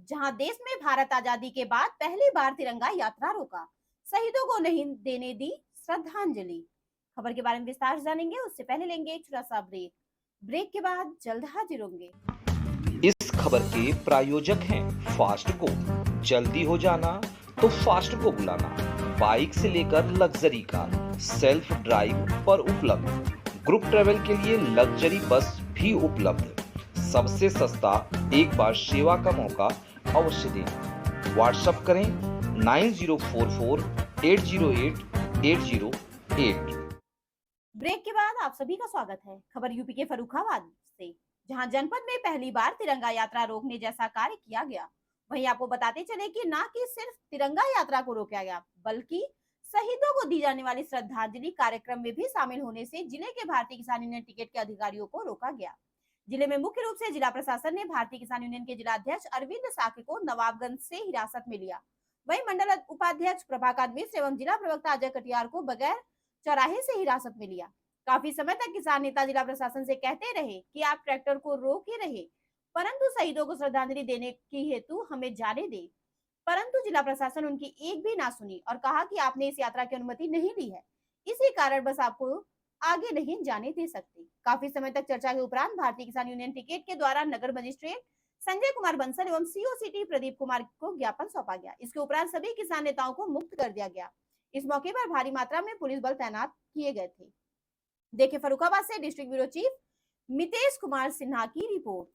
जहां देश में भारत आजादी के बाद पहली बार तिरंगा यात्रा रोका, शहीदों को नहीं देने दी श्रद्धांजलि। खबर के बारे में विस्तार से जानेंगे, उससे पहले लेंगे एक छोटा सा ब्रेक के बाद जल्द हाजिर होंगे। इस खबर के प्रायोजक हैं फास्ट को। जल्दी हो जाना तो फास्ट को बुलाना। बाइक से लेकर लग्जरी कार, सेल्फ ड्राइव पर उपलब्ध। ग्रुप ट्रेवल के लिए लग्जरी बस भी उपलब्ध। सबसे सस्ता एक बार सेवा का मौका अवश्य दें। व्हाट्सएप करें 9044808808। ब्रेक के बाद आप सभी का स्वागत है। खबर यूपी के फर्रुखाबाद से, जहां जनपद में पहली बार तिरंगा यात्रा रोकने जैसा कार्य किया गया। वहीं आपको बताते चले कि न कि सिर्फ तिरंगा यात्रा को रोका गया, बल्कि शहीदों को दी जाने वाली श्रद्धांजलि कार्यक्रम में भी शामिल होने से जिले के भारतीय किसान यूनियन टिकैत के अधिकारियों को रोका गया। जिले में मुख्य रूप से जिला प्रशासन ने भारतीय किसान यूनियन के जिला अध्यक्ष अरविंद साके को नवाबगंज से हिरासत में लिया। वहीं मंडल उपाध्यक्ष प्रभाकर मिश्र एवं जिला प्रवक्ता अजय कटियार को बगैर चौराहे से हिरासत में लिया। काफी समय तक किसान नेता जिला प्रशासन से कहते रहे कि आप ट्रैक्टर को रोक ही रहे, परंतु शहीदों को श्रद्धांजलि देने की हेतु हमें जाने दे, परंतु जिला प्रशासन उनकी एक भी ना सुनी और कहा कि आपने इस यात्रा की अनुमति नहीं ली है, इसी कारण बस आपको आगे नहीं जाने दे सकते। काफी समय तक चर्चा के उपरांत भारतीय किसान यूनियन टिकैत के द्वारा नगर मजिस्ट्रेट संजय कुमार बंसल एवं सीओ सिटी प्रदीप कुमार को ज्ञापन सौंपा गया। इसके उपरांत सभी किसान नेताओं को मुक्त कर दिया गया। इस मौके पर भारी मात्रा में पुलिस बल तैनात किए गए थे। देखिए फर्रुखाबाद से district bureau chief Mitesh Kumar Sinha की रिपोर्ट।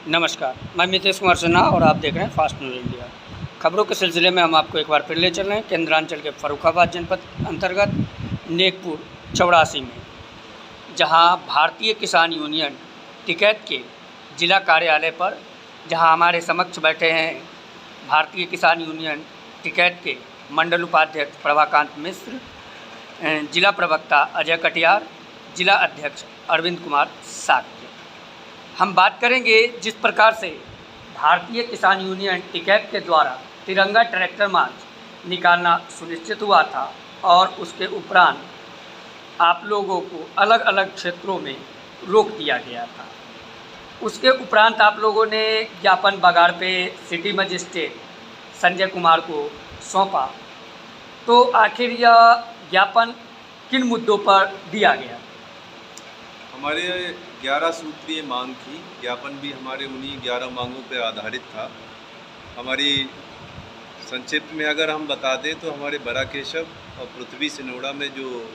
नमस्कार, मैं मितेश कुमार सिन्हा और आप देख रहे हैं फास्ट न्यूज इंडिया। खबरों के सिलसिले में हम आपको एक बार फिर ले चल रहे हैं केंद्रांचल के फर्रुखाबाद जनपद अंतर्गत नेकपुर चौड़ासी में, जहां भारतीय किसान यूनियन टिकैत के जिला कार्यालय पर, जहां हमारे समक्ष बैठे हैं भारतीय किसान यूनियन टिकैत के मंडल उपाध्यक्ष प्रभाकांत मिश्र, जिला प्रवक्ता अजय कटियार, जिला अध्यक्ष अरविंद कुमार साके। हम बात करेंगे जिस प्रकार से भारतीय किसान यूनियन टिकैत के द्वारा तिरंगा ट्रैक्टर मार्च निकालना सुनिश्चित हुआ था और उसके उपरांत आप लोगों को अलग अलग क्षेत्रों में रोक दिया गया था। उसके उपरांत आप लोगों ने ज्ञापन बगाड़ पे सिटी मजिस्ट्रेट संजय कुमार को सौंपा, तो आखिर यह ज्ञापन किन मुद्दों पर दिया गया? हमारे 11 सूत्रीय मांग थी। ज्ञापन भी हमारे उन्हीं 11 मांगों पर आधारित था। हमारी संक्षिप्त में अगर हम बता दें तो हमारे बड़ा केशव और पृथ्वी सिनोड़ा में जो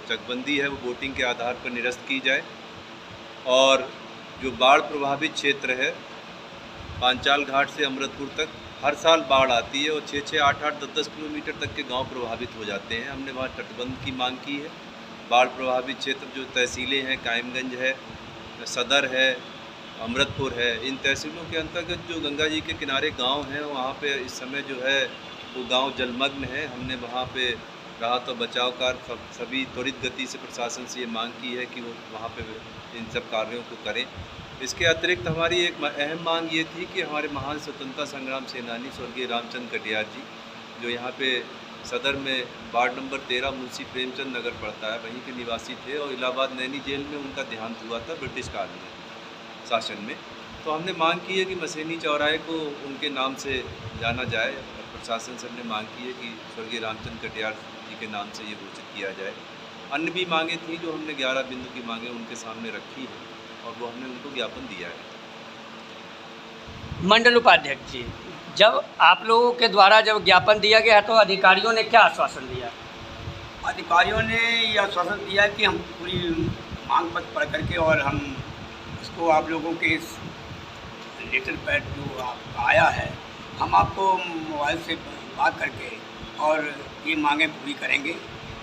चकबंदी है वो वोटिंग के आधार पर निरस्त की जाए, और जो बाढ़ प्रभावित क्षेत्र है पांचाल घाट से अमृतपुर तक हर साल बाढ़ आती है और 6-6, 8-8, 10-10 किलोमीटर तक के गांव प्रभावित हो जाते हैं। हमने वहाँ तटबंध की मांग की है। बाढ़ प्रभावित क्षेत्र जो तहसीलें हैं, कायमगंज है, सदर है, अमृतपुर है, इन तहसीलों के अंतर्गत जो गंगा जी के किनारे गांव हैं वहाँ पे इस समय जो है वो गांव जलमग्न है। हमने वहाँ पे राहत और बचाव कार्य सभी त्वरित गति से प्रशासन से ये मांग की है कि वो वहाँ पे इन सब कार्यों को करें। इसके अतिरिक्त हमारी एक अहम मांग ये थी कि हमारे महान स्वतंत्रता संग्राम सेनानी स्वर्गीय रामचंद्र कटियार जी, जो यहाँ पे सदर में वार्ड नंबर 13 मुंशी प्रेमचंद नगर पड़ता है, वहीं के निवासी थे और इलाहाबाद नैनी जेल में उनका देहांत हुआ था ब्रिटिश काल में शासन में। तो हमने मांग की है कि मसैनी चौराहे को उनके नाम से जाना जाए और प्रशासन से हमने मांग की है कि स्वर्गीय रामचंद्र कटियार जी के नाम से ये घोषित किया जाए। अन्य भी मांगें थी जो हमने 11 बिंदु की मांगें उनके सामने रखी है और वो हमने उनको ज्ञापन दिया है। मंडल उपाध्यक्ष जी, जब आप लोगों के द्वारा जब ज्ञापन दिया गया तो अधिकारियों ने क्या आश्वासन दिया? अधिकारियों ने यह आश्वासन दिया कि हम पूरी मांग पत्र पढ़ करके और हम इसको आप लोगों के इस लेटर पैड जो आपका आया है, हम आपको मोबाइल से बात करके और ये मांगें पूरी करेंगे,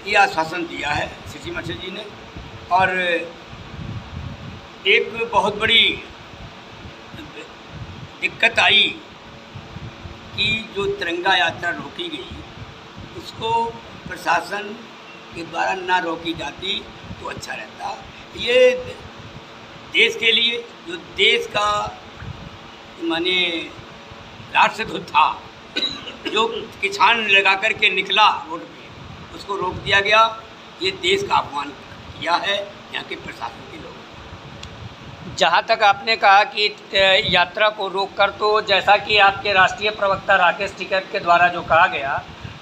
ये आश्वासन दिया है सिटी मजिस्ट्रेट जी ने। और एक बहुत बड़ी दिक्कत आई कि जो तिरंगा यात्रा रोकी गई उसको प्रशासन के द्वारा ना रोकी जाती तो अच्छा रहता। ये देश के लिए, जो देश का माने राष्ट्रध्वज था, जो किसान लगा कर के निकला रोड पे, उसको रोक दिया गया। ये देश का अपमान किया है यहाँ के प्रशासन के लोगों। जहाँ तक आपने कहा कि यात्रा को रोककर, तो जैसा कि आपके राष्ट्रीय प्रवक्ता राकेश टिकैत के द्वारा जो कहा गया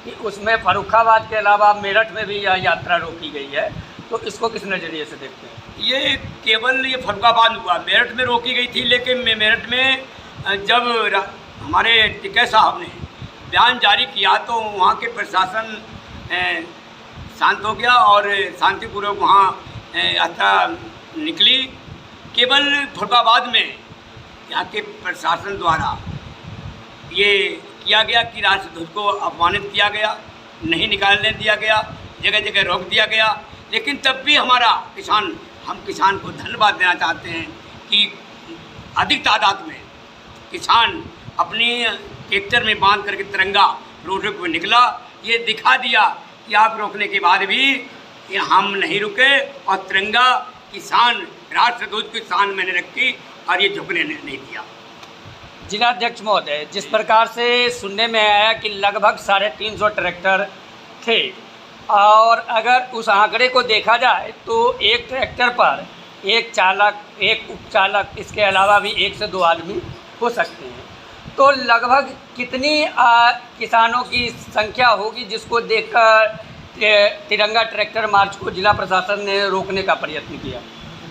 कि उसमें फर्रुखाबाद के अलावा मेरठ में भी यह यात्रा रोकी गई है, तो इसको किस नज़रिए से देखते हैं? ये केवल ये फर्रुखाबाद हुआ, मेरठ में रोकी गई थी, लेकिन मेरठ में जब हमारे टिकैत साहब ने बयान जारी किया तो वहाँ के प्रशासन शांत हो गया और शांतिपूर्वक वहाँ यात्रा निकली। केवल फर्रुखाबाद में यहाँ के प्रशासन द्वारा ये किया गया कि राष्ट्रध्वज को अपमानित किया गया, नहीं निकालने दिया गया, जगह जगह रोक दिया गया। लेकिन तब भी हमारा हम किसान को धन्यवाद देना चाहते हैं कि अधिक तादाद में किसान अपनी ट्रैक्टर में बांध करके तिरंगा रोड पर निकला। ये दिखा दिया कि आप रोकने के बाद भी ये हम नहीं रुके और तिरंगा किसान राष्ट्रध्वज की शान मैंने रखी और ये झुकने नहीं दिया। जिलाध्यक्ष महोदय, जिस प्रकार से सुनने में आया कि लगभग 350 ट्रैक्टर थे, और अगर उस आंकड़े को देखा जाए तो एक ट्रैक्टर पर एक चालक, एक उपचालक, इसके अलावा भी 1 से 2 आदमी हो सकते हैं, तो लगभग कितनी किसानों की संख्या होगी जिसको देखकर तिरंगा ट्रैक्टर मार्च को जिला प्रशासन ने रोकने का प्रयत्न किया?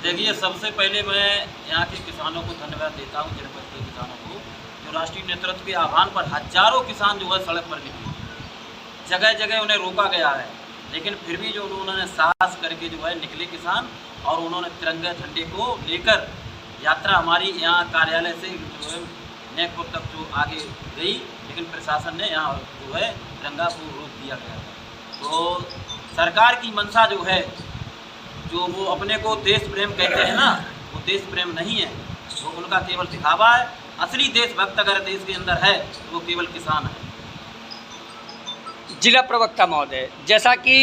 देखिए, सबसे पहले मैं यहाँ के किसानों को धन्यवाद देता हूँ, जनपद के किसानों को, जो राष्ट्रीय नेतृत्व के आह्वान पर हजारों किसान जो है सड़क पर निकले। जगह जगह उन्हें रोका गया है, लेकिन फिर भी जो उन्होंने साहस करके जो है निकले किसान, और उन्होंने तिरंगे झंडे को लेकर यात्रा हमारी यहाँ कार्यालय से जो है नेकपुर तक जो आगे गई, लेकिन प्रशासन ने यहाँ जो है तिरंगा को रोक दिया गया था। तो सरकार की मंशा जो है, जो वो अपने को देश प्रेम कहते हैं ना, वो देश प्रेम नहीं है, वो उनका केवल दिखावा है। असली देशभक्त अगर देश के अंदर है तो वो केवल किसान है। जिला प्रवक्ता महोदय, जैसा कि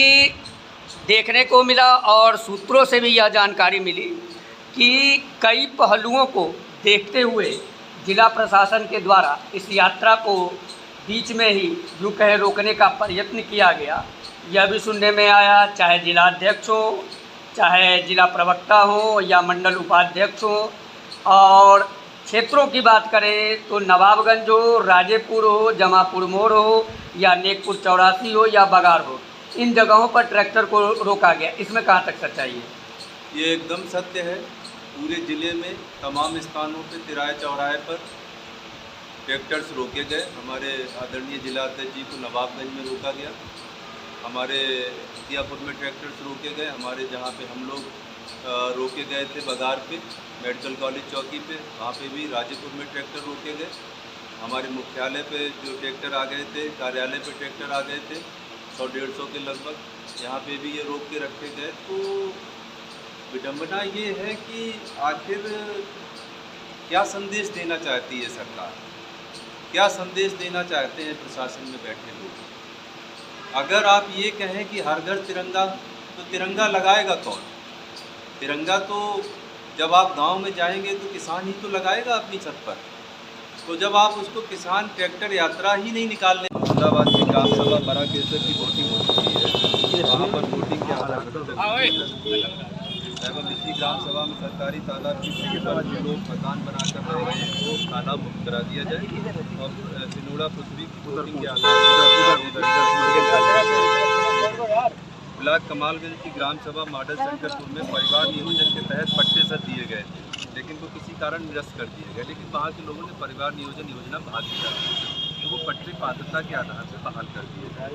देखने को मिला और सूत्रों से भी यह जानकारी मिली कि कई पहलुओं को देखते हुए जिला प्रशासन के द्वारा इस यात्रा को बीच में ही यूँ कहे रोकने का प्रयत्न किया गया। यह भी सुनने में आया, चाहे जिलाध्यक्ष हो, चाहे जिला प्रवक्ता हो या मंडल उपाध्यक्ष हो, और क्षेत्रों की बात करें तो नवाबगंज हो, राजेपुर हो, जमापुर मोड़ हो या नेकपुर चौरासी हो या बगार हो, इन जगहों पर ट्रैक्टर को रोका गया। इसमें कहाँ तक सच्चाई है? ये एकदम सत्य है। पूरे ज़िले में तमाम स्थानों पे तिराहे चौराहे पर ट्रैक्टर्स रोके गए। हमारे आदरणीय जिलाध्यक्ष जी को नवाबगंज में रोका गया, हमारे हथियापुर में ट्रैक्टर्स रोके गए, हमारे जहाँ पे हम लोग रोके गए थे बगार पे मेडिकल कॉलेज चौकी पे, वहाँ पे भी राजेपुर में ट्रैक्टर रोके गए। हमारे मुख्यालय पे जो ट्रैक्टर आ गए थे, कार्यालय पे ट्रैक्टर आ गए थे 100-150 के लगभग, यहाँ पे भी ये रोक के रखे गए। तो विडंबना ये है कि आखिर क्या संदेश देना चाहती है सरकार, क्या संदेश देना चाहते हैं प्रशासन में बैठे लोग? अगर आप ये कहें कि हर घर तिरंगा, तो तिरंगा लगाएगा कौन? तिरंगा तो जब आप गांव में जाएंगे तो किसान ही तो लगाएगा अपनी छत पर। तो जब आप उसको किसान ट्रैक्टर यात्रा ही नहीं निकालने। अहमदाबाद की ग्राम सभा बड़ा केसर की वोटिंग हो चुकी है, वहाँ पर वोटिंग के आधार पर एवं इसी ग्राम सभा में सरकारी तालाब की पर जो लोग मकान बनाकर रह रहे हैं वो तालाब मुक्त करा दिया जाए, और सिनोड़ा पृथ्वी की वोटिंग के आधार पर ब्लॉक कमालगंज की ग्राम सभा मॉडल शंकरपुर में परिवार नियोजन के तहत पट्टे सर दिए गए थे, लेकिन वो किसी कारण निरस्त कर दिए गए। लेकिन वहाँ के लोगों ने परिवार नियोजन योजना बहाल किया, तो वो पट्टे पात्रता के आधार पर बहाल कर दिए गए।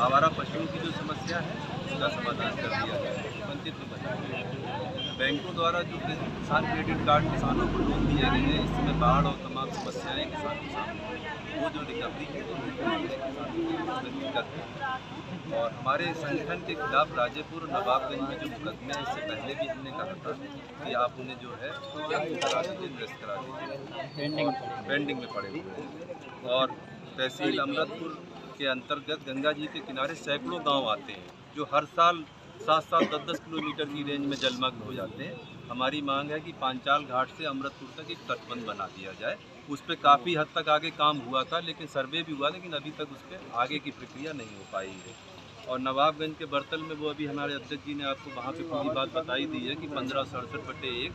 आवारा पशुओं की जो समस्या है उसका समाधान कर दिया गया, पंचायत में बताया गया। बैंकों द्वारा जो किसान क्रेडिट कार्ड किसानों को लोन दिए गए हैं, इस समय बाढ़ और तमाम समस्याएँ किसानों के सामने, वो जो रिकवरी है वो दिक्कत है। और हमारे संगठन के खिलाफ राजेपुर नवाबगंज में जो मुकदमे हैं, इससे पहले भी हमने कहा था कि आप उन्हें जो है करा दीजिए, निरस्त करा दीजिए, पेंडिंग में पड़े हुए हैं। और तहसील अमृतपुर के अंतर्गत गंगा जी के किनारे सैकड़ों गांव आते हैं जो हर साल 7-7, 10-10 किलोमीटर की रेंज में जलमग्न हो जाते हैं। हमारी मांग है कि पांचाल घाट से अमृतपुर तक एक तटबंध बना दिया जाए। उस पर काफ़ी हद तक आगे काम हुआ था, लेकिन सर्वे भी हुआ, लेकिन अभी तक उस पर आगे की प्रक्रिया नहीं हो पाई है। और नवाबगंज के बर्तल में वो अभी हमारे अध्यक्ष जी ने आपको वहाँ पे पूरी बात बताई दी है कि 1567/1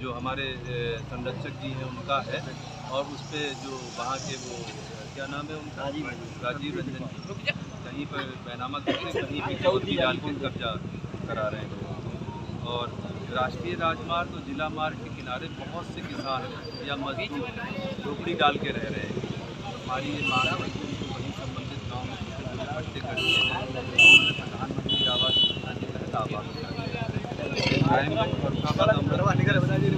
जो हमारे संरक्षक जी हैं उनका है, और उस पर जो वहाँ के वो क्या नाम है उनका, राजीव रंजन जी, कहीं पर बैनामा करके कहीं भी चौथी डाल के कब्जा करा रहे हैं। और राष्ट्रीय राजमार्ग और जिला मार्ग के किनारे बहुत से किसान या मजदूर झोपड़ी डाल के रह रहे हैं। हमारी ये मांग है कि उनको वहीं संबंधित गाँव में पट्टे कर दिए जाए, प्रधानमंत्री आवास योजना के तहत आवास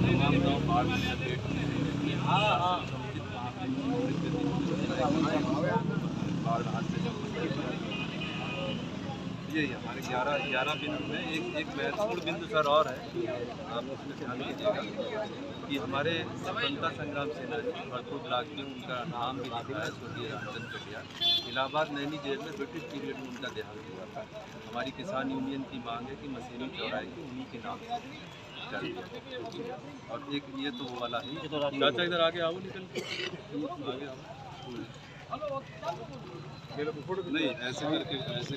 तमाम गाँव बाढ़ में लपेट में बाढ़ हाथ से यही हमारे 11 बिंदु में एक महत्वपूर्ण बिंदु सर और है, आप उसमें ध्यान दीजिएगा कि हमारे स्वतंत्रता संग्राम सेनानी भरतपुर ब्लॉक में उनका नाम भी लिखा है, स्वर्गीय रामचंद्र कटिया। इलाहाबाद नैनी जेल में ब्रिटिश पीरियड में उनका देहांत हुआ था। हमारी किसान यूनियन की मांग है कि मशीनी चौराहे की उन्हीं के नाम से चल दिया। और एक ये तो वो वाला ही चाचा इधर आगे आओ, निकल के आगे आओ, नहीं ऐसे करके ऐसे